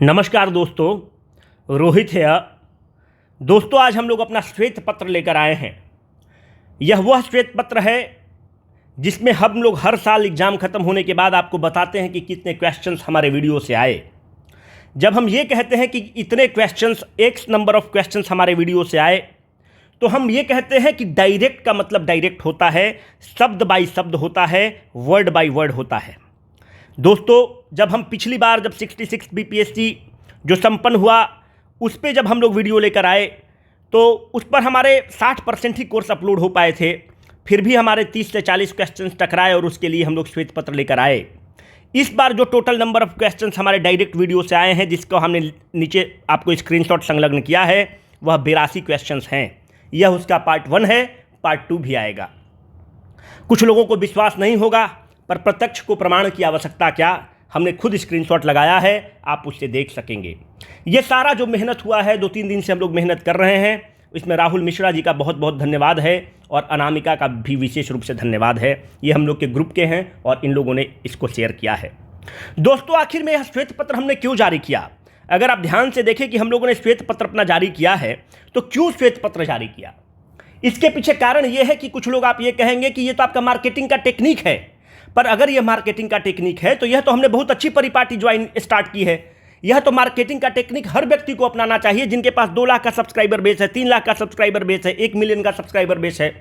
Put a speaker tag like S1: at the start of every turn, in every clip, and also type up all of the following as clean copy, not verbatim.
S1: नमस्कार दोस्तों, रोहित है। दोस्तों, आज हम लोग अपना श्वेत पत्र लेकर आए हैं। यह वह श्वेत पत्र है जिसमें हम लोग हर साल एग्ज़ाम ख़त्म होने के बाद आपको बताते हैं कि कितने क्वेश्चंस हमारे वीडियो से आए। जब हम ये कहते हैं कि इतने questions, x number of questions हमारे वीडियो से आए, तो हम ये कहते हैं कि डायरेक्ट का मतलब डायरेक्ट होता है, शब्द बाई शब्द होता है, वर्ड बाई वर्ड होता है। दोस्तों, जब हम पिछली बार जब 66 बीपीएससी जो संपन्न हुआ उस पर जब हम लोग वीडियो लेकर आए तो उस पर हमारे 60% ही कोर्स अपलोड हो पाए थे। फिर भी हमारे 30 से 40 क्वेश्चंस टकराए और उसके लिए हम लोग श्वेत पत्र लेकर आए। इस बार जो टोटल नंबर ऑफ क्वेश्चंस हमारे डायरेक्ट वीडियो से आए हैं, जिसको हमने नीचे आपको स्क्रीनशॉट संलग्न किया है, वह 82 क्वेश्चंस हैं। यह उसका पार्ट 1 है, पार्ट 2 भी आएगा। कुछ लोगों को विश्वास नहीं होगा, पर प्रत्यक्ष को प्रमाण की आवश्यकता क्या, हमने खुद स्क्रीनशॉट लगाया है, आप उससे देख सकेंगे। ये सारा जो मेहनत हुआ है, 2-3 दिन से हम लोग मेहनत कर रहे हैं, इसमें राहुल मिश्रा जी का बहुत बहुत धन्यवाद है और अनामिका का भी विशेष रूप से धन्यवाद है। ये हम लोग के ग्रुप के हैं और इन लोगों ने इसको शेयर किया है। दोस्तों, आखिर में यह श्वेत पत्र हमने क्यों जारी किया? अगर आप ध्यान से देखें कि हम लोगों ने श्वेत पत्र अपना जारी किया है, तो क्यों श्वेत पत्र जारी किया? इसके पीछे कारण यह है कि कुछ लोग आप ये कहेंगे कि ये तो आपका मार्केटिंग का टेक्निक है। पर अगर यह मार्केटिंग का टेक्निक है तो यह तो हमने बहुत अच्छी परिपाटी ज्वाइन स्टार्ट की है। यह तो मार्केटिंग का टेक्निक हर व्यक्ति को अपनाना चाहिए, जिनके पास 2 लाख का सब्सक्राइबर बेस है, 3 लाख का सब्सक्राइबर बेस है, 1 मिलियन का सब्सक्राइबर बेस है।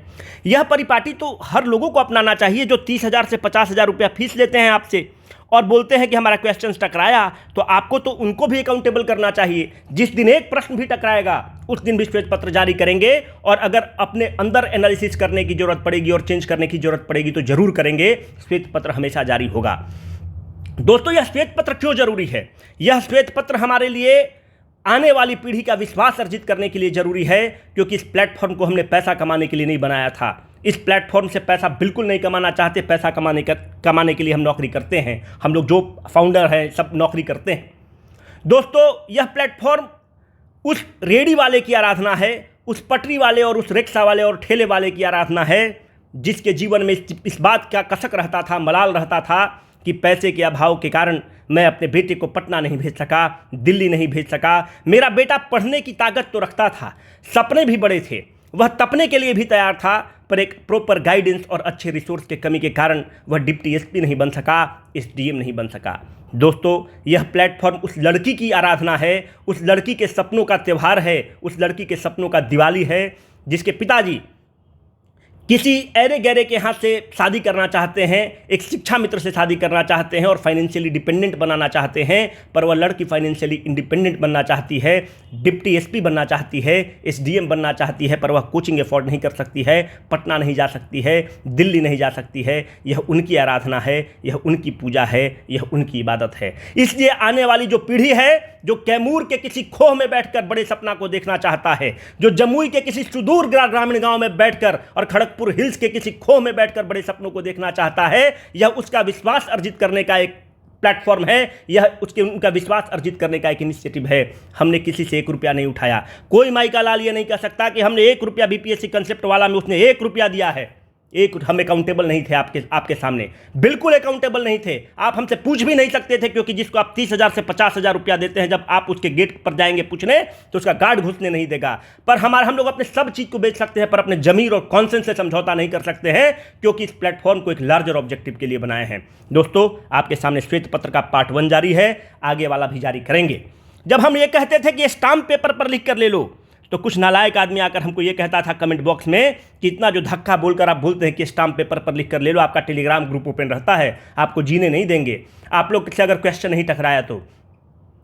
S1: यह परिपाटी तो हर लोगों को अपनाना चाहिए जो 30,000 से 50,000 रुपया फीस लेते हैं आपसे और बोलते हैं कि हमारा क्वेश्चन टकराया, तो आपको तो उनको भी अकाउंटेबल करना चाहिए। जिस दिन एक प्रश्न भी टकराएगा उस दिन भी श्वेत पत्र जारी करेंगे, और अगर अपने अंदर एनालिसिस करने की जरूरत पड़ेगी और चेंज करने की जरूरत पड़ेगी तो जरूर करेंगे। श्वेत पत्र हमेशा जारी होगा। दोस्तों, यह श्वेत पत्र क्यों जरूरी है? यह श्वेत पत्र हमारे लिए आने वाली पीढ़ी का विश्वास अर्जित करने के लिए जरूरी है, क्योंकि इस प्लेटफॉर्म को हमने पैसा कमाने के लिए नहीं बनाया था। इस प्लेटफॉर्म से पैसा बिल्कुल नहीं कमाना चाहते। पैसा कमाने के लिए हम नौकरी करते हैं। हम लोग जो फाउंडर हैं सब नौकरी करते हैं। दोस्तों, यह प्लेटफॉर्म उस रेडी वाले की आराधना है, उस पटरी वाले और उस रिक्शा वाले और ठेले वाले की आराधना है, जिसके जीवन में इस बात का कसक रहता था, मलाल रहता था कि पैसे के अभाव के कारण मैं अपने बेटे को पटना नहीं भेज सका, दिल्ली नहीं भेज सका। मेरा बेटा पढ़ने की ताकत तो रखता था, सपने भी बड़े थे, वह तपने के लिए भी तैयार था, पर एक प्रॉपर गाइडेंस और अच्छे रिसोर्स के कमी के कारण वह डिप्टी एसपी नहीं बन सका, एसडीएम नहीं बन सका। दोस्तों, यह प्लेटफॉर्म उस लड़की की आराधना है, उस लड़की के सपनों का त्यौहार है, उस लड़की के सपनों का दिवाली है, जिसके पिताजी किसी ऐरे गैरे के हाथ से शादी करना चाहते हैं, एक शिक्षा मित्र से शादी करना चाहते हैं और फाइनेंशियली डिपेंडेंट बनाना चाहते हैं, पर वह लड़की फाइनेंशियली इंडिपेंडेंट बनना चाहती है, डिप्टी एसपी बनना चाहती है, एसडीएम बनना चाहती है, पर वह कोचिंग अफोर्ड नहीं कर सकती है, पटना नहीं जा सकती है, दिल्ली नहीं जा सकती है। यह उनकी आराधना है, यह उनकी पूजा है, यह उनकी इबादत है। इसलिए आने वाली जो पीढ़ी है, जो कैमूर के किसी खोह में बैठकर बड़े सपना को देखना चाहता है, जो जमुई के किसी सुदूर ग्रामीण गांव में बैठकर और खड़गपुर हिल्स के किसी खोह में बैठकर बड़े सपनों को देखना चाहता है, यह उसका विश्वास अर्जित करने का एक प्लेटफॉर्म है, यह उनका विश्वास अर्जित करने का एक इनिशिएटिव है। हमने किसी से 1 रुपया नहीं उठाया। कोई माई का लाल ये नहीं कह सकता कि हमने 1 रुपया बीपीएससी कंसेप्ट वाला में उसने 1 रुपया दिया है। हम अकाउंटेबल नहीं थे आपके सामने, बिल्कुल अकाउंटेबल नहीं थे। आप हमसे पूछ भी नहीं सकते थे, क्योंकि जिसको आप 30,000 से 50,000 रुपया देते हैं, जब आप उसके गेट पर जाएंगे पूछने तो उसका गार्ड घुसने नहीं देगा। पर हम लोग अपने सब चीज़ को बेच सकते हैं, पर अपने जमीर और कॉन्सेंस से समझौता नहीं कर सकते हैं, क्योंकि इस प्लेटफॉर्म को एक लार्जर ऑब्जेक्टिव के लिए बनाए हैं। दोस्तों, आपके सामने श्वेत पत्र का पार्ट 1 जारी है, आगे वाला भी जारी करेंगे। जब हम ये कहते थे कि स्टाम्प पेपर पर लिख कर ले लो, तो कुछ नालायक आदमी आकर हमको ये कहता था कमेंट बॉक्स में कि इतना जो धक्का बोलकर आप बोलते हैं कि स्टाम्प पेपर पर लिख कर ले लो, आपका टेलीग्राम ग्रुप ओपन रहता है, आपको जीने नहीं देंगे। आप लोग से अगर क्वेश्चन नहीं टकराया तो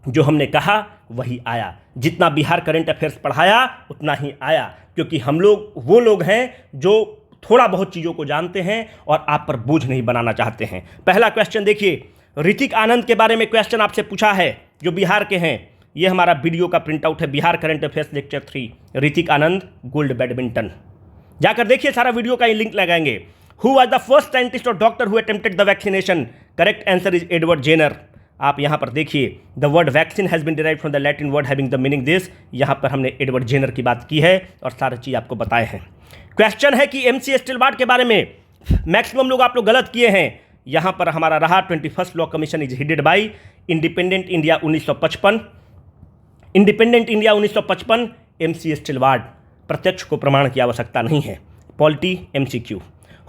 S1: जो हमने कहा वही आया। जितना बिहार करंट अफेयर्स पढ़ाया उतना ही आया, क्योंकि हम लोग वो लोग हैं जो थोड़ा बहुत चीज़ों को जानते हैं और आप पर बोझ नहीं बनाना चाहते हैं। पहला क्वेश्चन देखिए, ऋतिक आनंद के बारे में क्वेश्चन आपसे पूछा है, जो बिहार के हैं। ये हमारा वीडियो का प्रिंट आउट है, Bihar current affairs lecture 3, Hrithik Anand gold badminton. जाकर देखिए, सारा वीडियो का ही लिंक लगाएंगे। Who was the first scientist और doctor who attempted the vaccination? Correct answer is Edward Jenner. आप यहाँ पर देखिए, the word vaccine has been derived from the Latin word having the meaning this. यहाँ पर हमने एडवर्ड जेनर की बात की है और सारी चीज़ आपको बताए हैं। क्वेश्चन है कि MC स्टिलवार्ट के बारे में मैक्सिमम लोग आप लोग गलत किए हैं। यहाँ पर हमारा रहा 21st law commission is headed by independent India 1955, independent India 1955, MCS टिलवार्ड, प्रत्यक्ष को प्रमाण की आवश्यकता नहीं है। Polity MCQ।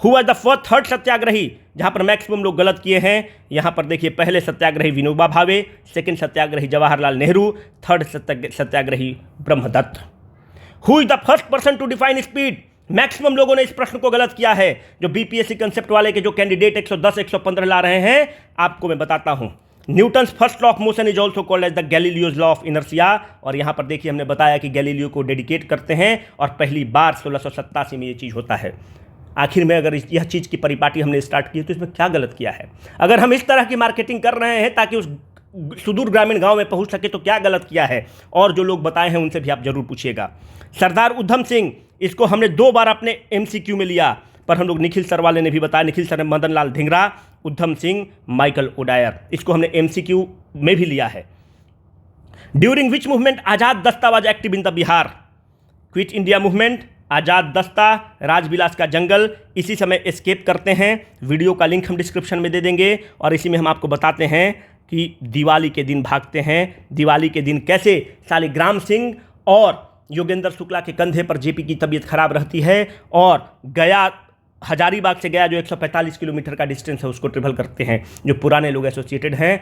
S1: Who was the first third satyagrahi, जहां पर मैक्सिमम लोग गलत किए हैं। यहां पर देखिए, पहले सत्याग्रही Vinoba Bhave, second Satyagrahi Jawaharlal Nehru, third satyagrahi Brahmadatt. Who is the first person to define speed, maximum लोगों ने इस प्रश्न को गलत किया है। जो BPSC कंसेप्ट वाले के जो कैंडिडेट 110 115 ला रहे हैं, आपको मैं बताता हूं। Newton's first law of motion is also called as the Galileo's law of inertia. और यहां पर देखिए, हमने बताया कि गैलीलियो को डेडिकेट करते हैं और पहली बार 1687 में ये चीज़ होता है। आखिर में अगर यह चीज़ की परिपाटी हमने स्टार्ट की तो इसमें क्या गलत किया है? अगर हम इस तरह की मार्केटिंग कर रहे हैं ताकि उस सुदूर ग्रामीण गांव में पहुंच सके, तो क्या गलत किया है? और जो लोग बताए हैं उनसे भी आप जरूर पूछिएगा। सरदार उधम सिंह, इसको हमने 2 बार अपने MCQ में लिया, पर हम लोग निखिल सर वाले ने भी बताया, निखिल सर ने मदन लाल धिंगरा, उधम सिंह, माइकल ओडायर, इसको हमने MCQ में भी लिया है। During which movement Azad Dasta was active in the Bihar? Quit India movement, Azad Dasta, Rajvilas का जंगल, इसी समय एस्केप करते हैं। वीडियो का लिंक हम डिस्क्रिप्शन में दे देंगे और इसी में हम आपको बताते हैं कि दिवाली के दिन भागते हैं। दिवाली के दिन कैसे शालिग्राम सिंह और योगेंद्र शुक्ला के कंधे पर JP की तबीयत खराब रहती है और गया, हजारीबाग से गया जो 145 किलोमीटर का डिस्टेंस है, उसको ट्रेवल करते हैं। जो पुराने लोग एसोसिएटेड हैं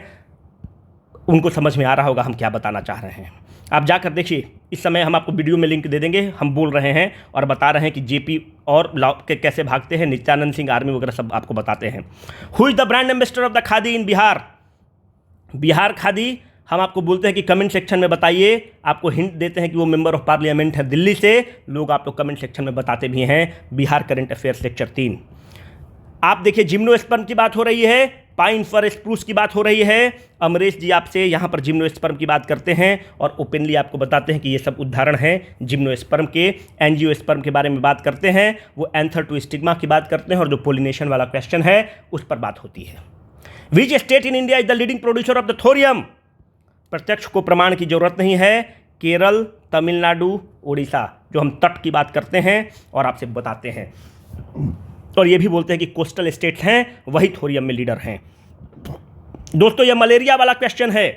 S1: उनको समझ में आ रहा होगा हम क्या बताना चाह रहे हैं। आप जाकर देखिए, इस समय हम आपको वीडियो में लिंक दे देंगे। हम बोल रहे हैं और बता रहे हैं कि JP और के कैसे भागते हैं, नित्यानंद सिंह आर्मी वगैरह सब आपको बताते हैं। Who is the brand ambassador of the khadi in Bihar? Bihar khadi, हम आपको बोलते हैं कि कमेंट सेक्शन में बताइए। आपको हिंट देते हैं कि वो मेंबर ऑफ पार्लियामेंट है दिल्ली से। लोग आप लोग कमेंट सेक्शन में बताते भी हैं। Bihar current affairs lecture 3। आप देखिए, जिम्नोस्पर्म की बात हो रही है, पाइन फर स्प्रूस की बात हो रही है। अमरेश जी आपसे यहाँ पर जिम्नोस्पर्म की बात करते हैं और ओपनली आपको बताते हैं कि ये सब उदाहरण हैं जिम्नोस्पर्म के। एंजियोस्पर्म के बारे में बात करते हैं, वो एंथर टू स्टिग्मा की बात करते हैं और जो पोलिनेशन वाला क्वेश्चन है उस पर बात होती है। Which state in India is the leading producer of the thorium? प्रत्यक्ष को प्रमाण की जरूरत नहीं है। केरल, तमिलनाडु, उड़ीसा, जो हम तट की बात करते हैं और आपसे बताते हैं, और ये भी बोलते हैं कि कोस्टल स्टेट्स हैं वही थोरियम में लीडर हैं। दोस्तों, ये मलेरिया वाला क्वेश्चन है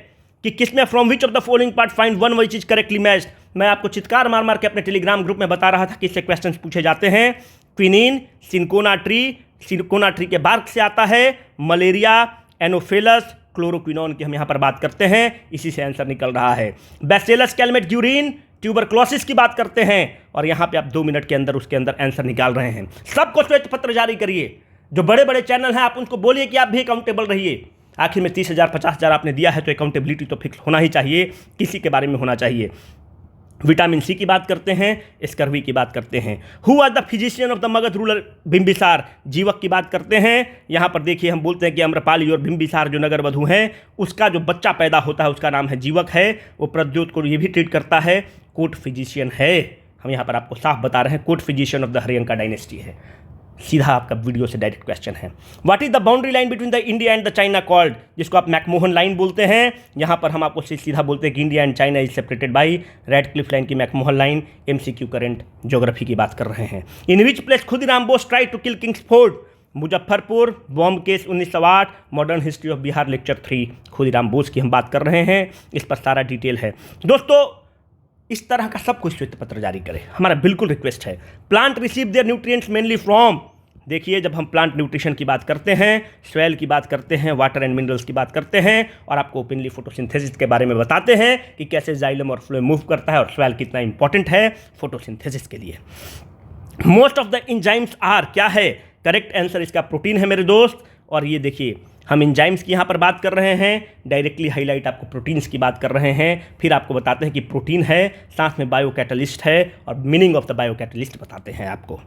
S1: कि किसमें from which of the following part find one which is correctly matched. मैं आपको चित्कार मार मार के अपने टेलीग्राम ग्रुप में बता रहा था कि इससे क्वेश्चन पूछे जाते हैं। क्विनीन, सिंकोना ट्री के बार्क से आता है। मलेरिया, एनोफिलस, क्लोरोक्विनोन की हम यहाँ पर बात करते हैं, इसी से आंसर निकल रहा है। बैसिलस कैलमेट-ग्यूरिन, ट्यूबरक्लोसिस की बात करते हैं और यहाँ पे आप 2 मिनट के अंदर उसके अंदर आंसर निकाल रहे हैं। सबको श्वेत पत्र जारी करिए। जो बड़े बड़े चैनल हैं आप उनको बोलिए कि आप भी अकाउंटेबल रहिए। आखिर में 30,000 50,000 आपने दिया है तो अकाउंटेबिलिटी तो फिक्स होना ही चाहिए, किसी के बारे में होना चाहिए। विटामिन C की बात करते हैं, स्कर्वी की बात करते हैं। Who was the physician of the Magadh ruler Bimbisara? जीवक की बात करते हैं। यहाँ पर देखिए, हम बोलते हैं कि अम्रपाली और बिंबिसार जो नगर वधु हैं उसका जो बच्चा पैदा होता है उसका नाम है जीवक है। वो प्रद्योत को ये भी ट्रीट करता है, कोर्ट फिजिशियन है। हम यहाँ पर आपको साफ बता रहे हैं, court physician of the Haryanka dynasty है। सीधा आपका वीडियो से डायरेक्ट क्वेश्चन है। What is the boundary line between the India and the China called? जिसको आप मैकमोहन लाइन बोलते हैं। यहाँ पर हम आपको सीधा बोलते हैं कि India and China is separated by Radcliffe line की McMahon line. MCQ current geography की बात कर रहे हैं। In which place Khudiram Bose try to kill Kingsford? Muzaffarpur, bomb case 1908, modern history of Bihar lecture 3। Khudiram Bose की हम बात कर रहे हैं, इस पर सारा डिटेल है। दोस्तों, इस तरह का सब कुछ श्वेत पत्र जारी करें, हमारा बिल्कुल रिक्वेस्ट है। Plant receive there nutrients mainly from, देखिए जब हम प्लांट न्यूट्रिशन की बात करते हैं, सॉइल की बात करते हैं, वाटर एंड मिनरल्स की बात करते हैं और आपको ओपनली फोटोसिंथेसिस के बारे में बताते हैं कि कैसे जाइलम और फ्लोएम मूव करता है और सॉइल कितना इंपॉर्टेंट है फोटोसिंथेसिस के लिए। Most of the enzymes are, क्या है करेक्ट आंसर इसका? प्रोटीन है मेरे दोस्त। और ये देखिए, हम एंजाइम्स की यहाँ पर बात कर रहे हैं, डायरेक्टली हाईलाइट आपको प्रोटीन्स की बात कर रहे हैं। फिर आपको बताते हैं कि प्रोटीन है, साथ में बायोकैटलिस्ट है और मीनिंग ऑफ द बायोकैटलिस्ट बताते हैं आपको।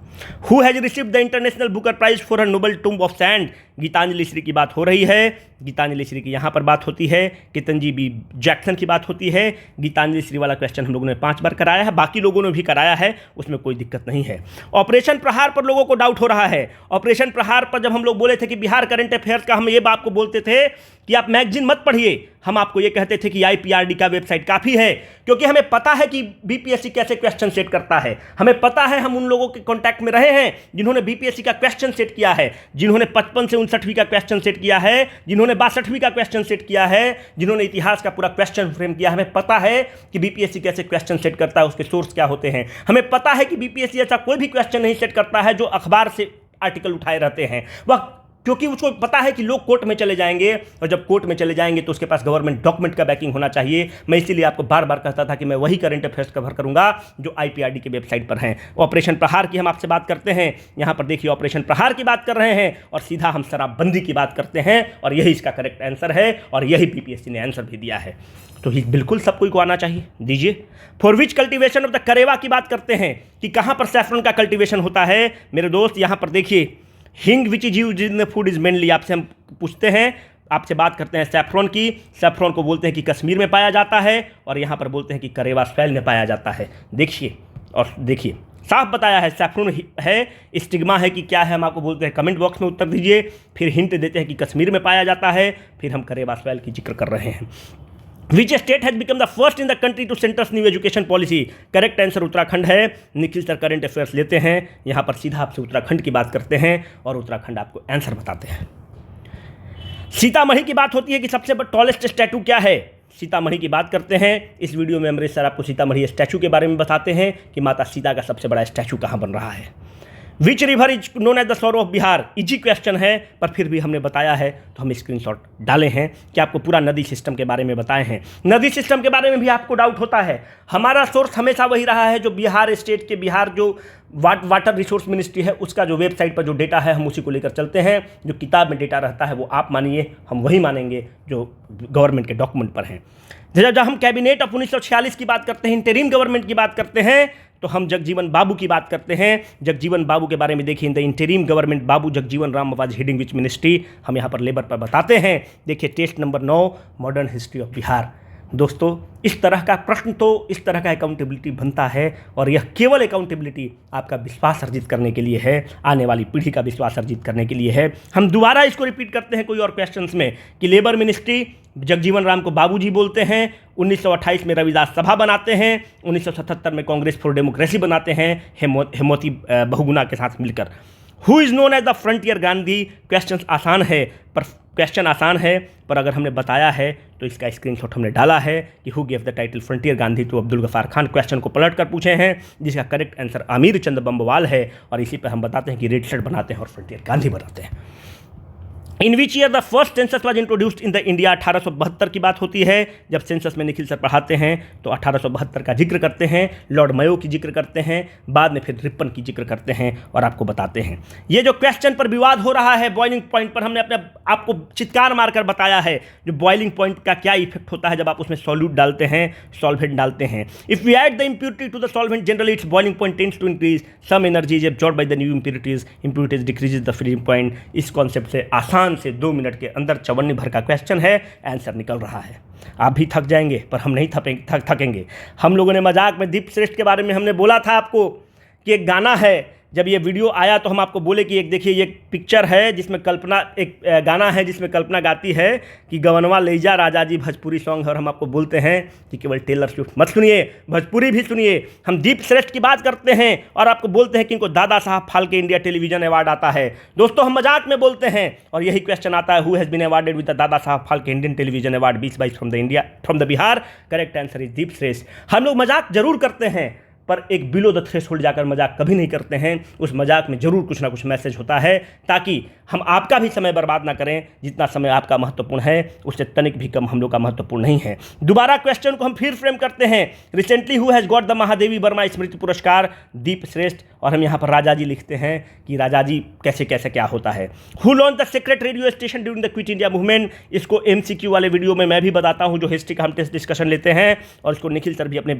S1: Who has received the international Booker prize for a noble tomb of sand? Geetanjali Shree की बात हो रही है। गीतांजलि श्री की यहाँ पर बात होती है। कितनजी बी जैक्सन की बात होती है। गीतांजलि श्री वाला क्वेश्चन हम लोगों ने 5 बार कराया है, बाकी लोगों ने भी कराया है, उसमें कोई दिक्कत नहीं है। ऑपरेशन प्रहार पर लोगों को डाउट हो रहा है। ऑपरेशन प्रहार पर जब हम लोग बोले थे कि बिहार करंट अफेयर्स का हम ये आपको बोलते थे कि आप मैगजीन मत पढ़िए, हम आपको ये कहते थे कि IPRD का वेबसाइट काफ़ी है, क्योंकि हमें पता है कि BPSC कैसे क्वेश्चन सेट करता है। हमें पता है, हम उन लोगों के कांटेक्ट में रहे हैं जिन्होंने BPSC का क्वेश्चन सेट किया है, जिन्होंने 55 से 59वीं का क्वेश्चन सेट किया है, जिन्होंने 62वीं का क्वेश्चन सेट किया है, जिन्होंने इतिहास का पूरा क्वेश्चन फ्रेम किया। हमें पता है कि BPSC कैसे क्वेश्चन सेट करता है, उसके सोर्स क्या होते हैं। हमें पता है कि BPSC ऐसा कोई भी क्वेश्चन नहीं सेट करता है जो अखबार से आर्टिकल उठाए रहते हैं, वह क्योंकि उसको पता है कि लोग कोर्ट में चले जाएंगे, और जब कोर्ट में चले जाएंगे तो उसके पास गवर्नमेंट डॉक्यूमेंट का बैकिंग होना चाहिए। मैं इसीलिए आपको बार बार कहता था कि मैं वही करंट अफेयर्स कवर करूंगा जो IPRD की वेबसाइट पर हैं। ऑपरेशन प्रहार की हम आपसे बात करते हैं, यहाँ पर देखिए ऑपरेशन प्रहार की बात कर रहे हैं, और सीधा हम शराबबंदी की बात करते हैं, और यही इसका करेक्ट आंसर है, और यही BPSC ने आंसर भी दिया है। तो ये बिल्कुल सब कोई को आना चाहिए। दीजिए, for which cultivation of the karewa की बात करते हैं कि कहाँ पर सैफरन का कल्टीवेशन होता है। मेरे दोस्त यहाँ पर देखिए, हिंग which is used in the food is mainly, आपसे हम पूछते हैं, आपसे बात करते हैं सैफरन की। सैफरन को बोलते हैं कि कश्मीर में पाया जाता है, और यहाँ पर बोलते हैं कि करेवा सॉइल में पाया जाता है। देखिए और देखिए, साफ बताया है सैफरन है, स्टिग्मा है कि क्या है, हम आपको बोलते हैं। कमेंट बॉक्स में उत्तर दीजिए। फिर हिंट देते हैं कि कश्मीर में पाया जाता है, फिर हम करेवा सॉइल की जिक्र कर रहे हैं। Which state has become the first in the country to center's new education policy? Correct answer Uttarakhand है। निखिल सर करंट अफेयर्स लेते हैं, यहाँ पर सीधा आपसे उत्तराखंड की बात करते हैं, और उत्तराखंड आपको आंसर बताते हैं। सीतामढ़ी की बात होती है कि सबसे टॉलेस्ट स्टैचू क्या है। सीतामढ़ी की बात करते हैं। इस वीडियो में अमरीश सर आपको सीतामढ़ी स्टैचू के बारे में बताते हैं कि माता सीता का सबसे बड़ा स्टैचू कहाँ बन रहा है। Which river is known as the sorrow of Bihar, easy question है, पर फिर भी हमने बताया है तो हम स्क्रीनशॉट डाले हैं कि आपको पूरा नदी सिस्टम के बारे में बताए हैं। नदी सिस्टम के बारे में भी आपको डाउट होता है। हमारा सोर्स हमेशा वही रहा है जो बिहार स्टेट के, बिहार जो वाटर रिसोर्स मिनिस्ट्री है उसका जो वेबसाइट पर जो डेटा है हम उसी को लेकर चलते हैं। जो किताब में डेटा रहता है वो आप मानिए, हम वही मानेंगे जो गवर्नमेंट के डॉक्यूमेंट पर हैं। जब हम कैबिनेट ऑफ 1946 की बात करते हैं, इंटरिम गवर्नमेंट की बात करते हैं, तो हम जगजीवन बाबू की बात करते हैं। जगजीवन बाबू के बारे में देखिए, in the interim government Babu Jagjivan Ram was heading which ministry, हम यहाँ पर लेबर पर बताते हैं। देखिए test number 9, modern history of Bihar. दोस्तों, इस तरह का प्रश्न, तो इस तरह का अकाउंटेबिलिटी बनता है, और यह केवल अकाउंटेबिलिटी आपका विश्वास अर्जित करने के लिए है, आने वाली पीढ़ी का विश्वास अर्जित करने के लिए है। हम दोबारा इसको रिपीट करते हैं कोई और क्वेश्चंस में कि लेबर मिनिस्ट्री जगजीवन राम को बाबूजी बोलते हैं, 1928 में रविदास सभा बनाते हैं, 1977 में कांग्रेस फॉर डेमोक्रेसी बनाते हैं हेमवती बहुगुणा के साथ मिलकर। Who is known as the frontier Gandhi, question आसान है, पर अगर हमने बताया है तो इसका स्क्रीनशॉट हमने डाला है कि who gave the title frontier Gandhi to Abdul Ghaffar Khan. Question को पलट कर पूछे हैं, जिसका करेक्ट आंसर आमिर चंद बम्बवाल है, और इसी पर हम बताते हैं कि रेड शर्ट बनाते हैं और फ्रंटियर गांधी बनाते हैं। In which year the first census was introduced in the India, 1872 की बात होती है। जब सेंसस में निखिल सर पढ़ाते हैं तो 1872 का जिक्र करते हैं, लॉर्ड मयो की जिक्र करते हैं, बाद में फिर रिपन की जिक्र करते हैं और आपको बताते हैं। ये जो क्वेश्चन पर विवाद हो रहा है बॉइलिंग पॉइंट पर, हमने अपने आपको चित्कार मारकर बताया है जो बॉइलिंग पॉइंट का क्या इफेक्ट होता है जब आप उसमें सॉल्यूट डालते हैं, सॉल्वेंट डालते हैं। If we add the impurity to the solvent generally its boiling point tends to increase, some energy is absorbed by the new impurities decreases the freezing point. इस कॉन्सेप्ट से आसान से 2 मिनट के अंदर 54 भर का क्वेश्चन है, आंसर निकल रहा है। आप भी थक जाएंगे, पर हम नहीं थकेंगे। हम लोगों ने मजाक में दीप श्रेष्ठ के बारे में हमने बोला था आपको कि एक गाना है, जब ये वीडियो आया तो हम आपको बोले कि एक देखिए ये पिक्चर है जिसमें कल्पना, एक गाना है जिसमें कल्पना गाती है कि गवनवा ले जा राजा जी, भोजपुरी सॉन्ग है, और हम आपको बोलते हैं कि केवल टेलर स्विफ्ट मत सुनिए, भोजपुरी भी सुनिए। हम दीप श्रेष्ठ की बात करते हैं और आपको बोलते हैं कि इनको दादा Saheb Phalke India television award आता है। दोस्तों, हम मजाक में बोलते हैं और यही क्वेश्चन आता है, who has been awarded with the Dada Saheb Phalke Indian television award 2022 from the Bihar. Correct answer is Deep Shreshth. हम लोग मजाक जरूर करते हैं, पर एक बिलो द थ्रेशोल्ड जाकर मजाक कभी नहीं करते हैं। उस मजाक में जरूर कुछ ना कुछ मैसेज होता है, ताकि हम आपका भी समय बर्बाद ना करें। जितना समय आपका महत्वपूर्ण है उससे तनिक भी कम हम लोग का महत्वपूर्ण नहीं है। दोबारा क्वेश्चन को हम फिर फ्रेम करते हैं। Recently who has got the Mahadevi Varma Smriti Puraskar, Deep श्रेष्ठ, और हम यहाँ पर राजा जी लिखते हैं कि राजा जी कैसे कैसे क्या होता है। Who launch the secret radio station during the quit India movement, इसको MCQ वाले वीडियो में मैं भी बताता हूँ, जो हिस्ट्री का हम टेस्ट डिस्कशन लेते हैं, और इसको निखिल सर भी अपने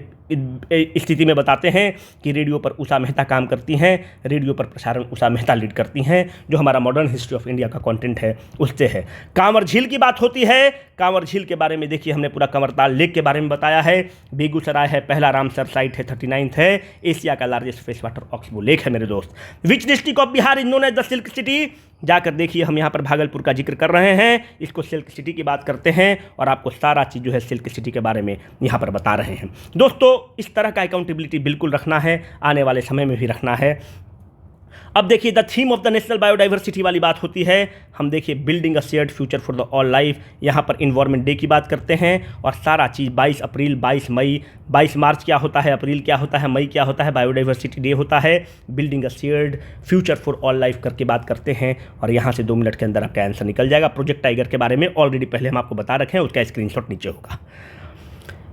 S1: स्थिति में बताते हैं कि रेडियो पर उषा मेहता काम करती हैं, रेडियो पर प्रसारण उषा मेहता लीड करती हैं। जो हमारा मॉडर्न हिस्ट्री ऑफ इंडिया का कंटेंट है उससे है। कांवर झील की बात होती है। कांवर झील के बारे में देखिए, हमने पूरा कंवरताल लेक के बारे में बताया है। बेगूसराय है, पहला रामसर साइट है, 39th है, एशिया का largest fresh water oxbow lake है मेरे दोस्त। Which district of Bihar is known as the silk city, जाकर देखिए, हम यहाँ पर भागलपुर का जिक्र कर रहे हैं, इसको सिल्क सिटी की बात करते हैं और आपको सारा चीज़ जो है सिल्क सिटी के बारे में यहाँ पर बता रहे हैं। दोस्तों, इस तरह का अकाउंटेबिलिटी बिल्कुल रखना है, आने वाले समय में भी रखना है। अब देखिए, the theme of the national biodiversity वाली बात होती है। हम देखिए building a shared future for the all life, यहाँ पर इन्वायरमेंट डे की बात करते हैं और सारा चीज़ 22 अप्रैल, 22 मई, 22 मार्च क्या होता है, अप्रैल क्या होता है, मई क्या होता है, बायोडाइवर्सिटी डे होता है, building a shared future for all life करके बात करते हैं और यहाँ से 2 मिनट के अंदर आपका आंसर निकल जाएगा। प्रोजेक्ट टाइगर के बारे में ऑलरेडी पहले हम आपको बता रखे हैं, उसका स्क्रीनशॉट नीचे होगा।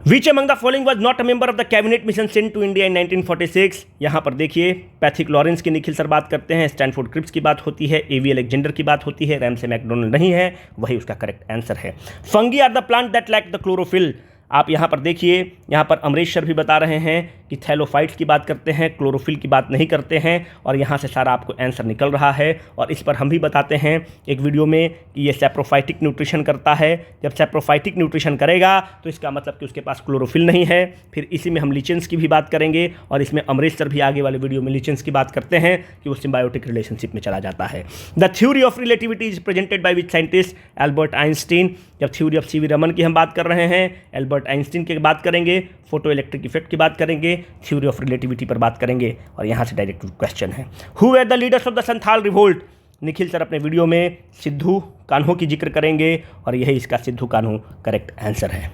S1: Which among the following was not a member of the cabinet mission sent to India in 1946? यहाँ पर देखिए, पैथिक लॉरेंस की निखिल सर बात करते हैं, स्टैनफोर्ड क्रिप्स की बात होती है, एवी अलेक्जेंडर की बात होती है, रैमसे मैकडोनल्ड नहीं है, वही उसका करेक्ट आंसर है। Fungi are the plant that lack the chlorophyll. आप यहाँ पर देखिए, यहाँ पर अमरीश सर भी बता रहे हैं कि थैलोफाइट्स की बात करते हैं, क्लोरोफिल की बात नहीं करते हैं और यहाँ से सारा आपको आंसर निकल रहा है। और इस पर हम भी बताते हैं एक वीडियो में कि ये सैप्रोफाइटिक न्यूट्रिशन करता है। जब सैप्रोफाइटिक न्यूट्रिशन करेगा तो इसका मतलब कि उसके पास क्लोरोफिल नहीं है। फिर इसी में हम लिचेंस की भी बात करेंगे और इसमें अमरीश सर भी आगे वाले वीडियो में लिचेंस की बात करते हैं कि वो सिम्बायोटिक रिलेशनशिप में चला जाता है। The theory of relativity is presented by which scientist? Albert Einstein. जब थ्योरी ऑफ सीवी रमन की हम बात कर रहे हैं, एल्बर्ट आइंस्टीन की बात करेंगे, फोटो इलेक्ट्रिक इफेक्ट की बात करेंगे, थ्योरी ऑफ रिलेटिविटी पर बात करेंगे और यहाँ से डायरेक्ट क्वेश्चन है। Who were the leaders of the Santhal revolt? Nikhil sir अपने वीडियो में सिद्धू कान्हो की जिक्र करेंगे और यही इसका सिद्धू कान्हो करेक्ट आंसर है।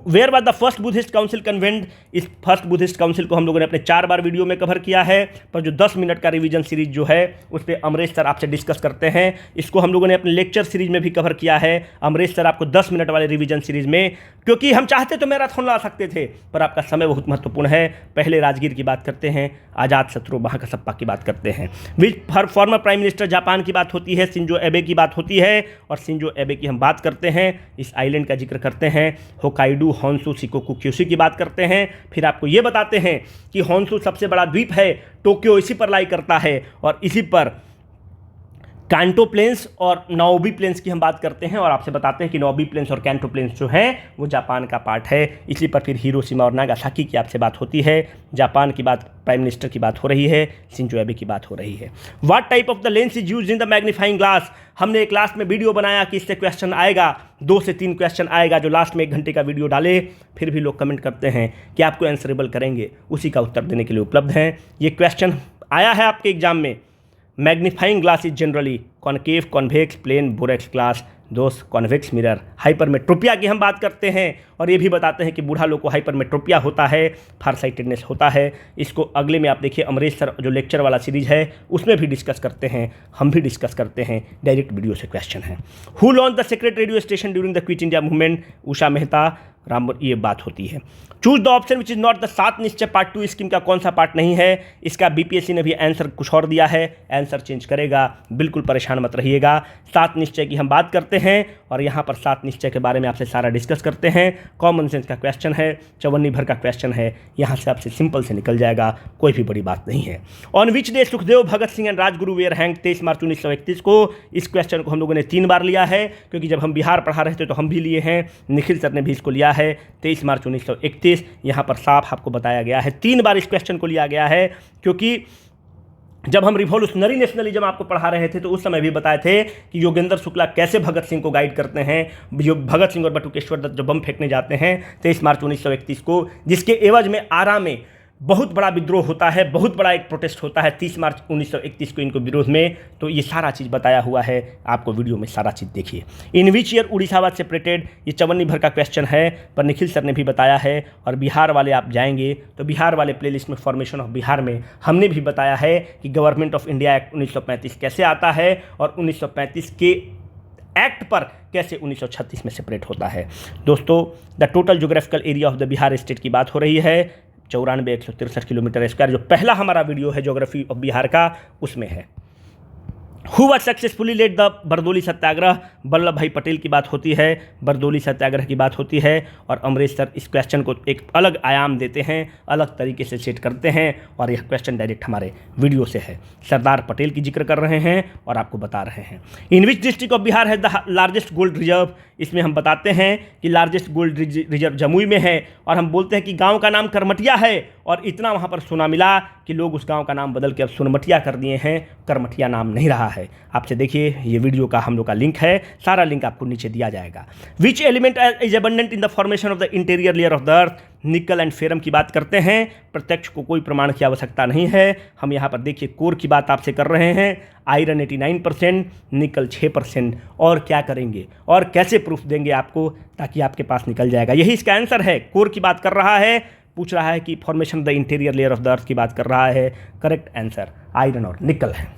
S1: Where was the first Buddhist council convened? इस फर्स्ट बुद्धिस्ट काउंसिल को हम लोगों ने अपने 4 बार वीडियो में कवर किया है, पर जो 10 मिनट का रिवीजन सीरीज जो है उस पर अमरीश सर आपसे डिस्कस करते हैं। इसको हम लोगों ने अपने लेक्चर सीरीज में भी कवर किया है। अमरीश सर आपको 10 मिनट वाले रिवीजन सीरीज में, क्योंकि हम चाहते तो मैराथन ला सकते थे, पर आपका समय बहुत महत्वपूर्ण है। पहले राजगीर की बात करते हैं, आज़ाद शत्रु महाकसप्पा की बात करते हैं, विच फॉर्मर प्राइम मिनिस्टर जापान की बात होती है, शिंजो एबे की बात होती है और शिंजो एबे की हम बात करते हैं, इस आइलैंड का जिक्र करते हैं, होकाइडू, होन्शु, शिकोकू, क्यूशू की बात करते हैं। फिर आपको ये बताते हैं कि होन्शु सबसे बड़ा द्वीप है, टोक्यो इसी पर लाई करता है और इसी पर कांटो प्लेन्स और नाओबी प्लेन्स की हम बात करते हैं और आपसे बताते हैं कि नाओबी प्लेन्स और कांटो प्लेन्स जो हैं वो जापान का पार्ट है। इसी पर फिर हिरोशिमा और नागासाकी की आपसे बात होती है, जापान की बात, प्राइम मिनिस्टर की बात हो रही है, शिंजो एबे की बात हो रही है। What type of the lens is used in the magnifying glass? हमने एक लास्ट में वीडियो बनाया कि इससे क्वेश्चन आएगा, 2 से 3 क्वेश्चन आएगा, जो लास्ट में 1 घंटे का वीडियो डाले। फिर भी लोग कमेंट करते हैं कि आपको आंसरेबल करेंगे, उसी का उत्तर देने के लिए उपलब्ध हैं। ये क्वेश्चन आया है आपके एग्जाम में। Magnifying glass is generally concave, convex, plane, borax glass, दोस्त, कॉन्वेक्स मिरर। हाइपरमेट्रोपिया की हम बात करते हैं और ये भी बताते हैं कि बूढ़ा लोग को हाइपरमेट्रोपिया होता है, फारसाइटेडनेस होता है। इसको अगले में आप देखिए, अमरीश सर जो लेक्चर वाला सीरीज है उसमें भी डिस्कस करते हैं, हम भी डिस्कस करते हैं, डायरेक्ट वीडियो से क्वेश्चन है। Who launch the secret radio station during the quit India movement? Usha Mehta, Ram, ये बात होती है। Choose the option which is not the 7 Nishchay part 2 scheme का कौन सा पार्ट नहीं है? इसका बीपीएससी ने भी आंसर कुछ और दिया है, आंसर चेंज करेगा, बिल्कुल परेशान मत रहिएगा। 7 निश्चय की हम बात करते हैं और यहाँ पर 7 निश्चय के बारे में आपसे सारा डिस्कस करते हैं। कॉमन सेंस का क्वेश्चन है, 54 भर का क्वेश्चन है, यहाँ से आपसे सिंपल से निकल जाएगा, कोई भी बड़ी बात नहीं है। On which day Sukhdev, Bhagat Singh and Rajguru were hang? 23 March 1931 को। इस क्वेश्चन को हम लोगों ने 3 बार लिया है, क्योंकि जब हम बिहार पढ़ा रहे थे तो हम भी लिए हैं, निखिल सर ने भी इसको लिया है। 23 मार्च 1931 यहाँ पर साफ आपको बताया गया है। 3 बार इस क्वेश्चन को लिया गया है, क्योंकि जब हम रिवॉल्यूशनरी नेशनलिज्म आपको पढ़ा रहे थे तो उस समय भी बताए थे कि योगेंद्र शुक्ला कैसे भगत सिंह को गाइड करते हैं। जो भगत सिंह और बटुकेश्वर दत्त जो बम फेंकने जाते हैं 23 मार्च 1931 को, जिसके एवज में आरा में बहुत बड़ा विद्रोह होता है, बहुत बड़ा एक प्रोटेस्ट होता है 30 मार्च 1931 को इनको विरोध में, तो ये सारा चीज़ बताया हुआ है आपको वीडियो में, सारा चीज़ देखिए। In which year Orissa was separated? ये 54 भर का क्वेश्चन है, पर निखिल सर ने भी बताया है। और बिहार वाले आप जाएंगे तो बिहार वाले प्लेलिस्ट में फॉर्मेशन ऑफ बिहार में हमने भी बताया है कि गवर्नमेंट ऑफ इंडिया एक्ट 1935 कैसे आता है और 1935 के एक्ट पर कैसे 1936 में सेपरेट होता है। दोस्तों, the total geographical area of the Bihar state की बात हो रही है, 94,163 किलोमीटर स्क्वायर, जो पहला हमारा वीडियो है ज्योग्राफी ऑफ बिहार का उसमें है। Who was successfully led the Bardoli Satyagraha? Vallabh bhai Patel की बात होती है, बरदोली सत्याग्रह की बात होती है और अमरीश सर इस क्वेश्चन को एक अलग आयाम देते हैं, अलग तरीके से सेट करते हैं और यह क्वेश्चन डायरेक्ट हमारे वीडियो से है। सरदार पटेल की जिक्र कर रहे हैं और आपको बता रहे हैं। In which district of Bihar है द लार्जेस्ट गोल्ड रिजर्व? इसमें हम बताते हैं कि लार्जेस्ट गोल्ड रिजर्व जमुई में है और हम बोलते हैं कि गाँव का नाम करमटिया है और इतना वहाँ पर सुना मिला कि लोग उस गांव का नाम बदल के अब सोनमठिया कर दिए हैं, करमठिया नाम नहीं रहा है। आपसे देखिए ये वीडियो का हम लोग का लिंक है, सारा लिंक आपको नीचे दिया जाएगा। Which element is abundant in the formation of the interior layer of the earth? निकल एंड फेरम की बात करते हैं। प्रत्यक्ष को कोई प्रमाण की आवश्यकता नहीं है। हम यहाँ पर देखिए कोर की बात आपसे कर रहे हैं। आयरन 89%, निकल 6%। और क्या करेंगे और कैसे प्रूफ देंगे आपको ताकि आपके पास निकल जाएगा? यही इसका आंसर है। कोर की बात कर रहा है, पूछ रहा है कि formation of the interior layer of the earth की बात कर रहा है। करेक्ट आंसर आयरन और निकल है।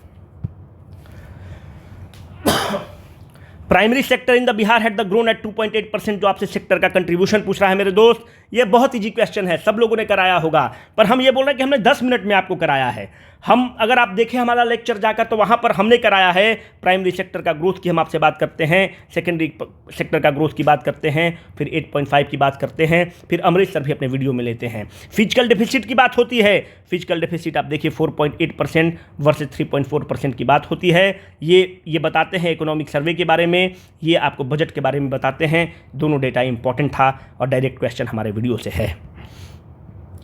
S1: Primary sector in the Bihar had the grown at 2.8%। जो आपसे सेक्टर का कंट्रीब्यूशन पूछ रहा है मेरे दोस्त, ये बहुत इजी क्वेश्चन है, सब लोगों ने कराया होगा, पर हम ये बोल रहे हैं कि हमने 10 मिनट में आपको कराया है। हम अगर आप देखें हमारा लेक्चर जाकर तो वहाँ पर हमने कराया है। प्राइमरी सेक्टर का ग्रोथ की हम आपसे बात करते हैं, सेकेंडरी सेक्टर का ग्रोथ की बात करते हैं, फिर 8.5 की बात करते हैं, फिर अमरीश सर भी अपने वीडियो में लेते हैं। फिजिकल डेफिसिट की बात होती है। फिजिकल डेफिसिट आप देखिए 4.8% वर्सेस 3.4% की बात होती है। ये बताते हैं इकोनॉमिक सर्वे के बारे में, ये आपको बजट के बारे में बताते हैं। दोनों डेटा इंपॉर्टेंट था और डायरेक्ट क्वेश्चन हमारे वीडियो से है।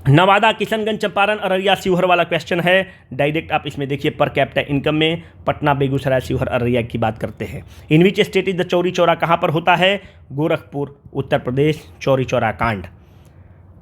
S1: नवादा, किशनगंज, चंपारण, अररिया, शिवहर वाला क्वेश्चन है। डायरेक्ट आप इसमें देखिए पर कैपिटा इनकम में पटना, बेगूसराय, शिवहर, अररिया की बात करते हैं। In which state is the Chauri Chaura कहाँ पर होता है? गोरखपुर, उत्तर प्रदेश, चौरी चौरा कांड।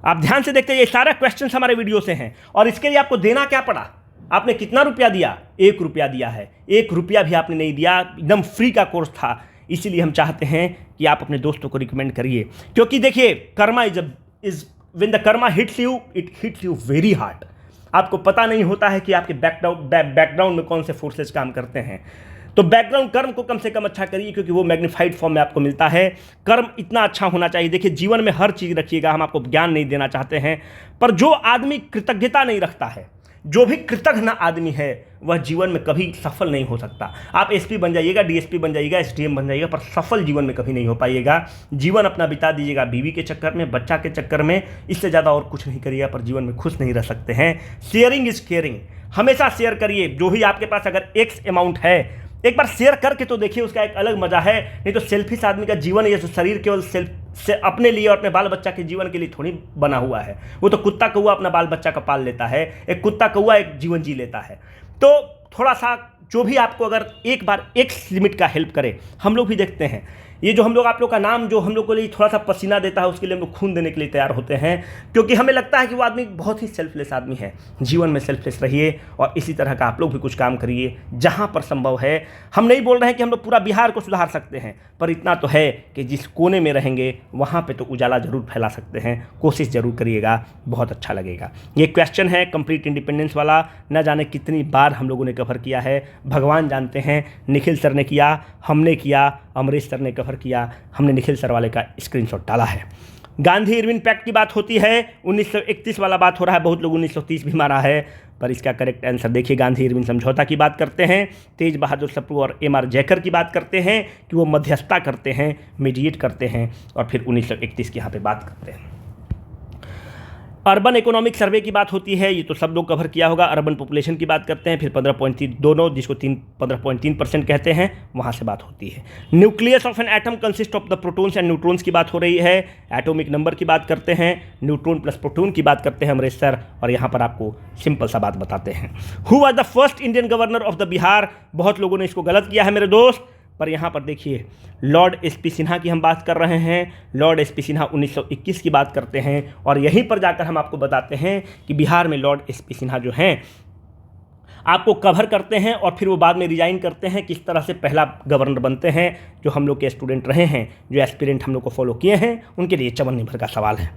S1: आप ध्यान से देखते हैं, ये सारा क्वेश्चन हमारे वीडियो से हैं और इसके लिए आपको देना क्या पड़ा? आपने कितना रुपया दिया? 1 रुपया दिया है। 1 रुपया भी आपने नहीं दिया, एकदम फ्री का कोर्स था। इसीलिए हम चाहते हैं कि आप अपने दोस्तों को रिकमेंड करिए, क्योंकि देखिए Karma is when the karma hits you, it hits you very hard। आपको पता नहीं होता है कि आपके बैकग्राउंड में कौन से फोर्सेस काम करते हैं। तो बैकग्राउंड कर्म को कम से कम अच्छा करिए, क्योंकि वो मैग्नीफाइड फॉर्म में आपको मिलता है। कर्म इतना अच्छा होना चाहिए। देखिए जीवन में हर चीज़ रखिएगा, हम आपको ज्ञान नहीं देना चाहते हैं, पर जो आदमी कृतज्ञता नहीं रखता है, जो भी कृतज्ञ आदमी है, वह जीवन में कभी सफल नहीं हो सकता। आप एसपी बन जाइएगा, डीएसपी बन जाइएगा, एसडीएम बन जाइएगा, पर सफल जीवन में कभी नहीं हो पाइएगा। जीवन अपना बिता दीजिएगा बीवी के चक्कर में, बच्चा के चक्कर में, इससे ज़्यादा और कुछ नहीं करिएगा, पर जीवन में खुश नहीं रह सकते हैं। Sharing is caring. हमेशा शेयर करिए। जो भी आपके पास अगर एक्स अमाउंट है, एक बार शेयर करके तो देखिए, उसका एक अलग मजा है। नहीं तो सेल्फिश आदमी का जीवन, ये शरीर केवल से अपने लिए और अपने बाल बच्चा के जीवन के लिए थोड़ी बना हुआ है। वो तो कुत्ता कौआ अपना बाल बच्चा का पाल लेता है, एक कुत्ता कौआ एक जीवन जी लेता है। तो थोड़ा सा जो भी आपको अगर एक बार एक लिमिट का हेल्प करे, हम लोग भी देखते हैं, ये जो हम लोग आप लोग का नाम जो हम लोग को लिए थोड़ा सा पसीना देता है, उसके लिए हम लोग खून देने के लिए तैयार होते हैं, क्योंकि हमें लगता है कि वो आदमी बहुत ही सेल्फलेस आदमी है। जीवन में सेल्फलेस रहिए और इसी तरह का आप लोग भी कुछ काम करिए जहाँ पर संभव है। हम नहीं बोल रहे हैं कि हम लोग पूरा बिहार को सुधार सकते हैं, पर इतना तो है कि जिस कोने में रहेंगे वहाँ पर तो उजाला जरूर फैला सकते हैं। कोशिश जरूर करिएगा, बहुत अच्छा लगेगा। ये क्वेश्चन है कंप्लीट इंडिपेंडेंस वाला, न जाने कितनी बार हम लोगों ने कवर किया है, भगवान जानते हैं। निखिल सर ने किया, हमने किया, अमरीश सर ने कवर किया, हमने निखिल सर वाले का स्क्रीनशॉट डाला है। गांधी इरविन पैक्ट की बात होती है, 1931 वाला बात हो रहा है, बहुत लोग 1930 भी मारा है, पर इसका करेक्ट आंसर देखिए गांधी इरविन समझौता की बात करते हैं। तेज बहादुर सप्रू और एम आर जयकर की बात करते हैं कि वो मध्यस्थता करते हैं, मीडिएट करते हैं, और फिर 1931 की यहाँ पे बात करते हैं। अर्बन इकोनॉमिक सर्वे की बात होती है, ये तो सब लोग कवर किया होगा। अर्बन पॉपुलेशन की बात करते हैं, फिर 15.3 दोनों, जिसको 15.3% कहते हैं, वहाँ से बात होती है। Nucleus of an atom consist of the protons and neutrons की बात हो रही है। एटॉमिक नंबर की बात करते हैं, न्यूट्रॉन प्लस प्रोटॉन की बात करते हैं अमरीश सर, और यहाँ पर आपको सिंपल सा बात बताते हैं। Who was the first Indian governor of the Bihar? बहुत लोगों ने इसको गलत किया है मेरे दोस्त, पर यहाँ पर देखिए लॉर्ड एसपी सिन्हा की हम बात कर रहे हैं। लॉर्ड एसपी सिन्हा 1921 की बात करते हैं, और यहीं पर जाकर हम आपको बताते हैं कि बिहार में लॉर्ड एसपी सिन्हा जो हैं आपको कवर करते हैं, और फिर वो बाद में रिजाइन करते हैं, किस तरह से पहला गवर्नर बनते हैं। जो हम लोग के स्टूडेंट रहे हैं, जो एस्पिरेंट हम लोग को फॉलो किए हैं, उनके लिए चवन्नी भर का सवाल है।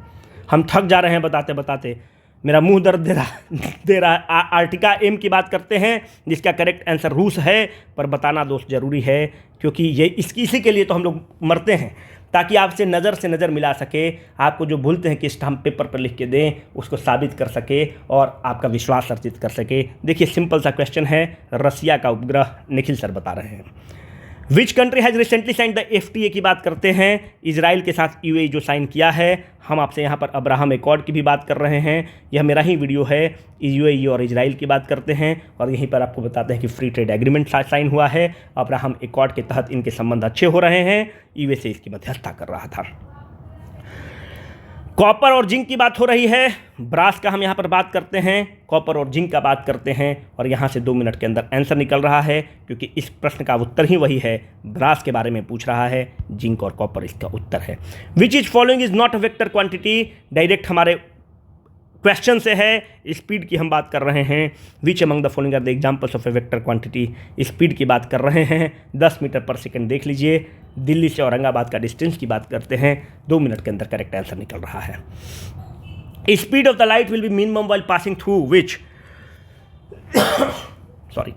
S1: हम थक जा रहे हैं बताते बताते, मेरा मुंह दर्द दे रहा है। आर्टिका एम की बात करते हैं, जिसका करेक्ट आंसर रूस है, पर बताना दोस्त ज़रूरी है, क्योंकि ये इसी के लिए तो हम लोग मरते हैं, ताकि आपसे नज़र से नज़र मिला सके। आपको जो भूलते हैं कि स्टाम्प पेपर पर लिख के दें, उसको साबित कर सके और आपका विश्वास अर्जित कर सके। देखिए सिंपल सा क्वेश्चन है, रसिया का उपग्रह, निखिल सर बता रहे हैं। Which country has recently sign the FTA की बात करते हैं, इजराइल के साथ UAE जो साइन किया है। हम आपसे यहाँ पर अब्राहम एकॉर्ड की भी बात कर रहे हैं, यह मेरा ही वीडियो है। UAE और इजराइल की बात करते हैं, और यहीं पर आपको बताते हैं कि फ्री ट्रेड एग्रीमेंट साइन हुआ है। अब्राहम एकॉर्ड के तहत इनके संबंध अच्छे हो रहे हैं। USA इसकी मध्यस्थता कर रहा था। कॉपर और जिंक की बात हो रही है, ब्रास का हम यहाँ पर बात करते हैं, कॉपर और जिंक का बात करते हैं और यहाँ से 2 मिनट के अंदर आंसर निकल रहा है, क्योंकि इस प्रश्न का उत्तर ही वही है। ब्रास के बारे में पूछ रहा है, जिंक और कॉपर इसका उत्तर है। Which is following is not a vector quantity, direct हमारे क्वेश्चन से है। स्पीड की हम बात कर रहे हैं, which among the following are the examples of a vector quantity, speed की बात कर रहे हैं। 10 मीटर पर सेकंड देख लीजिए, दिल्ली से औरंगाबाद का डिस्टेंस की बात करते हैं, 2 मिनट के अंदर करेक्ट आंसर निकल रहा है। Speed of the light will be minimum while passing through which sorry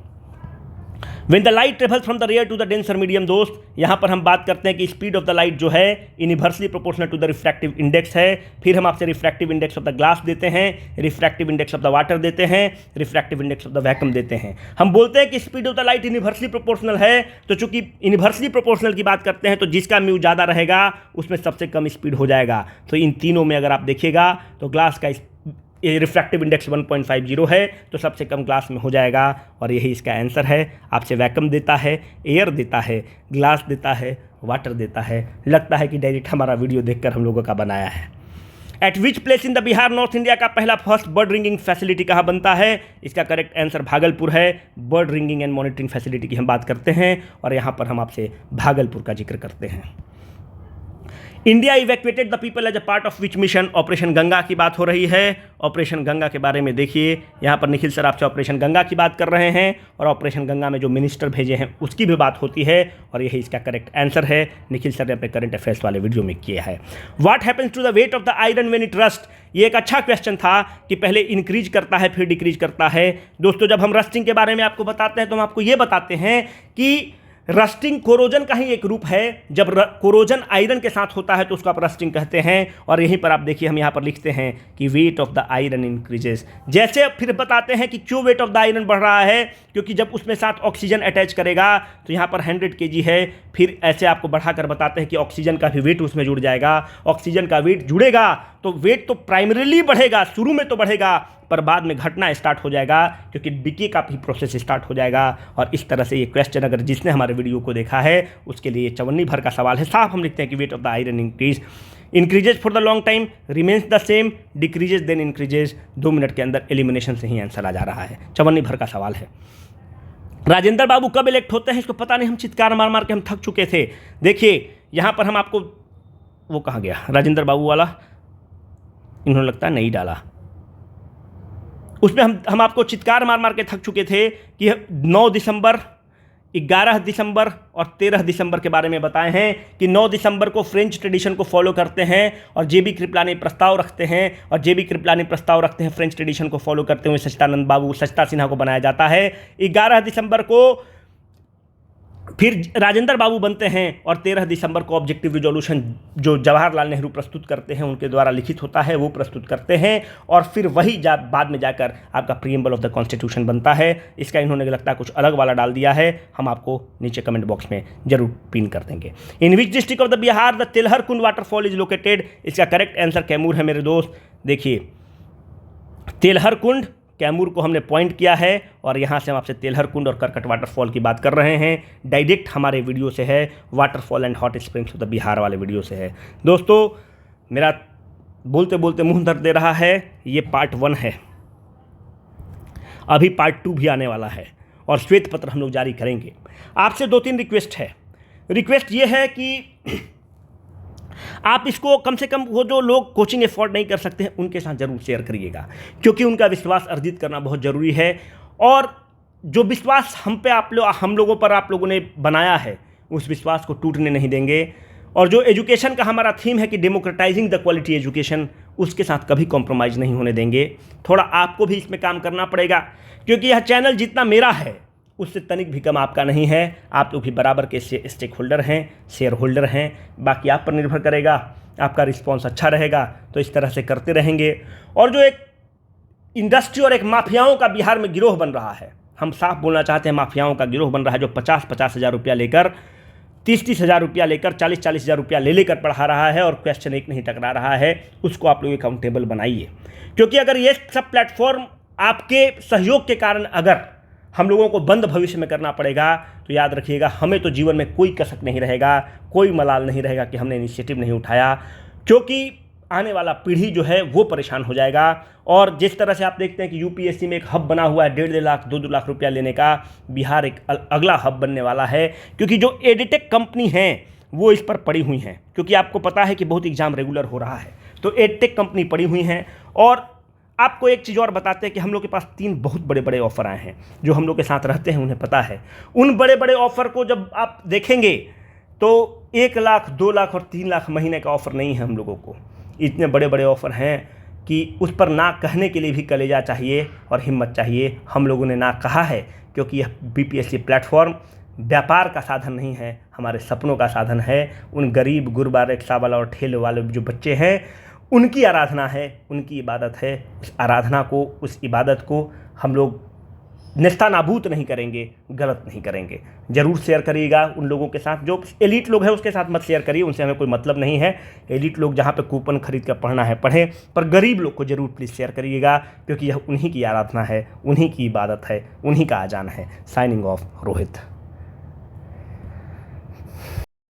S1: When the light travels from the rare to the denser medium, दोस्त यहाँ पर हम बात करते हैं कि स्पीड ऑफ द लाइट जो है inversely proportional to the refractive index है। फिर हम आपसे refractive index of the glass देते हैं, refractive index of the water देते हैं, refractive index of the vacuum देते हैं। हम बोलते हैं कि speed of the light inversely proportional है, तो चूंकि इनवर्सली प्रोपोर्शनल की बात करते हैं तो जिसका म्यू ज़्यादा रहेगा उसमें सबसे कम स्पीड हो जाएगा। तो इन तीनों में अगर आप देखिएगा तो ग्लास का रिफ्रैक्टिव इंडेक्स 1.50 है, तो सबसे कम ग्लास में हो जाएगा और यही इसका आंसर है। आपसे वैक्यूम देता है, एयर देता है, ग्लास देता है, वाटर देता है। लगता है कि डायरेक्ट हमारा वीडियो देखकर हम लोगों का बनाया है। Eight which place in the Bihar north India का पहला फर्स्ट बर्ड रिंगिंग फैसिलिटी कहाँ बनता है? इसका करेक्ट आंसर भागलपुर है। Bird ringing and monitoring facility की हम बात करते हैं और यहाँ पर हम आपसे भागलपुर का जिक्र करते हैं। India evacuated the people as a part of which mission? Operation Ganga की बात हो रही है। ऑपरेशन गंगा के बारे में देखिए, यहाँ पर निखिल सर आपसे ऑपरेशन गंगा की बात कर रहे हैं और ऑपरेशन गंगा में जो मिनिस्टर भेजे हैं उसकी भी बात होती है और यही इसका करेक्ट आंसर है। निखिल सर ने अपने करंट अफेयर्स वाले वीडियो में किया है। What happens to the weight of the iron when it rust? ये एक अच्छा क्वेश्चन था कि पहले इंक्रीज करता है फिर डिक्रीज करता है। दोस्तों जब हम रस्टिंग के बारे में आपको बताते हैं तो हम आपको ये बताते हैं कि रस्टिंग कोरोजन का ही एक रूप है। जब कोरोजन आयरन के साथ होता है तो उसको आप रस्टिंग कहते हैं और यहीं पर आप देखिए हम यहाँ पर लिखते हैं कि weight of the iron increases. जैसे फिर बताते हैं कि क्यों वेट ऑफ द आयरन बढ़ रहा है, क्योंकि जब उसमें साथ ऑक्सीजन अटैच करेगा तो यहाँ पर 100 kg है, फिर ऐसे आपको बढ़ाकर बताते हैं कि ऑक्सीजन का भी वेट उसमें जुड़ जाएगा। ऑक्सीजन का वेट जुड़ेगा तो वेट तो प्राइमरीली बढ़ेगा, शुरू में तो बढ़ेगा पर बाद में घटना स्टार्ट हो जाएगा, क्योंकि डिके का भी प्रोसेस स्टार्ट हो जाएगा। और इस तरह से ये क्वेश्चन अगर जिसने हमारे वीडियो को देखा है उसके लिए चवन्नी भर का सवाल है। साफ हम लिखते हैं कि weight of the iron increases for the long time, remains the same, decreases then increases. 2 minute के अंदर एलिमिनेशन से ही आंसर आ जा रहा है। चवन्नी भर का सवाल है। राजेंद्र बाबू कब इलेक्ट होते हैं? इसको पता नहीं, हम चित्कार मार मार के हम थक चुके थे। देखिए यहाँ पर हम आपको, वो कहाँ गया राजेंद्र बाबू वाला, इन्होंने लगता है नहीं डाला, उसमें हम आपको चित्कार मार मार के थक चुके थे कि 9 दिसंबर, 11 दिसंबर और 13 दिसंबर के बारे में बताए हैं कि 9 दिसंबर को फ्रेंच ट्रेडिशन को फॉलो करते हैं और जेबी कृपलानी प्रस्ताव रखते हैं और जेबी कृपलानी प्रस्ताव रखते हैं फ्रेंच ट्रेडिशन को फॉलो करते हुए सच्चिदानंद बाबू, सचिता सिन्हा को बनाया जाता है। 11 दिसंबर को फिर राजेंद्र बाबू बनते हैं और 13 दिसंबर को ऑब्जेक्टिव रिजोल्यूशन जो जवाहरलाल नेहरू प्रस्तुत करते हैं उनके द्वारा लिखित होता है वो प्रस्तुत करते हैं और फिर वही बाद में जाकर आपका प्रीएम्बल ऑफ द कॉन्स्टिट्यूशन बनता है। इसका इन्होंने लगता है कुछ अलग वाला डाल दिया है, हम आपको नीचे कमेंट बॉक्स में जरूर पिन कर देंगे। In which district of the Bihar the Telhar Kund waterfall is located? इसका करेक्ट आंसर कैमूर है मेरे दोस्त। देखिए तेलहर कुंड कैमूर को हमने पॉइंट किया है और यहाँ से हम आपसे तेलहर कुंड और करकट वाटरफॉल की बात कर रहे हैं। डायरेक्ट हमारे वीडियो से है, waterfall and hot springs of the Bihar वाले वीडियो से है। दोस्तों मेरा बोलते बोलते मुंह दर्द दे रहा है। ये पार्ट 1 है, अभी पार्ट 2 भी आने वाला है और श्वेत पत्र हम लोग जारी करेंगे। आपसे 2-3 रिक्वेस्ट है। रिक्वेस्ट ये है कि आप इसको कम से कम वो जो लोग कोचिंग अफोर्ड नहीं कर सकते हैं उनके साथ ज़रूर शेयर करिएगा, क्योंकि उनका विश्वास अर्जित करना बहुत ज़रूरी है। और जो विश्वास हम लोगों पर आप लोगों ने बनाया है उस विश्वास को टूटने नहीं देंगे। और जो एजुकेशन का हमारा थीम है कि डेमोक्रेटाइजिंग द क्वालिटी एजुकेशन, उसके साथ कभी कॉम्प्रोमाइज़ नहीं होने देंगे। थोड़ा आपको भी इसमें काम करना पड़ेगा, क्योंकि यह चैनल जितना मेरा है उससे तनिक भी कम आपका नहीं है। आप लोग भी बराबर के स्टेक होल्डर हैं, शेयर होल्डर हैं। बाकी आप पर निर्भर करेगा, आपका रिस्पॉन्स अच्छा रहेगा तो इस तरह से करते रहेंगे। और जो एक इंडस्ट्री और एक माफियाओं का बिहार में गिरोह बन रहा है, हम साफ बोलना चाहते हैं, माफियाओं का गिरोह बन रहा है जो 50-50 हज़ार रुपया लेकर, 30-30 हज़ार रुपया लेकर, 40-40 हज़ार रुपया ले लेकर पढ़ा रहा है और क्वेश्चन एक नहीं टकरा रहा है। उसको आप लोग अकाउंटेबल बनाइए, क्योंकि अगर ये सब प्लेटफॉर्म आपके सहयोग के कारण अगर हम लोगों को बंद भविष्य में करना पड़ेगा तो याद रखिएगा हमें तो जीवन में कोई कसक नहीं रहेगा, कोई मलाल नहीं रहेगा कि हमने इनिशिएटिव नहीं उठाया। क्योंकि आने वाला पीढ़ी जो है वो परेशान हो जाएगा। और जिस तरह से आप देखते हैं कि यूपीएससी में एक हब बना हुआ है 1.5 लाख 2 लाख रुपया लेने का, बिहार एक अगला हब बनने वाला है, क्योंकि जो एडटेक कंपनी हैं वो इस पर पड़ी हुई हैं, क्योंकि आपको पता है कि बहुत एग्जाम रेगुलर हो रहा है, तो एडटेक कंपनी पड़ी हुई हैं। और आपको एक चीज़ और बताते हैं कि हम लोग के पास 3 बहुत बड़े बड़े ऑफ़र आए हैं। जो हम लोग के साथ रहते हैं उन्हें पता है, उन बड़े बड़े ऑफ़र को जब आप देखेंगे तो 1 लाख 2 लाख और 3 लाख महीने का ऑफ़र नहीं है हम लोगों को। इतने बड़े बड़े ऑफ़र हैं कि उस पर ना कहने के लिए भी कलेजा चाहिए और हिम्मत चाहिए। हम लोगों ने ना कहा है, क्योंकि यह बीपीएससी प्लेटफॉर्म व्यापार का साधन नहीं है, हमारे सपनों का साधन है। उन गरीब गुरबा रिक्शा वाला और ठेले वाले जो बच्चे हैं उनकी आराधना है, उनकी इबादत है। उस आराधना को, उस इबादत को हम लोग नेस्तनाबूद नहीं करेंगे, गलत नहीं करेंगे। ज़रूर शेयर करिएगा उन लोगों के साथ। जो एलीट लोग हैं उसके साथ मत शेयर करिए, उनसे हमें कोई मतलब नहीं है। एलीट लोग जहाँ पे कूपन खरीद कर पढ़ना है पढ़ें, पर गरीब लोग को ज़रूर प्लीज़ शेयर करिएगा, क्योंकि यह उन्हीं की आराधना है, उन्हीं की इबादत है, उन्हीं का अजान है। Signing off, Rohit.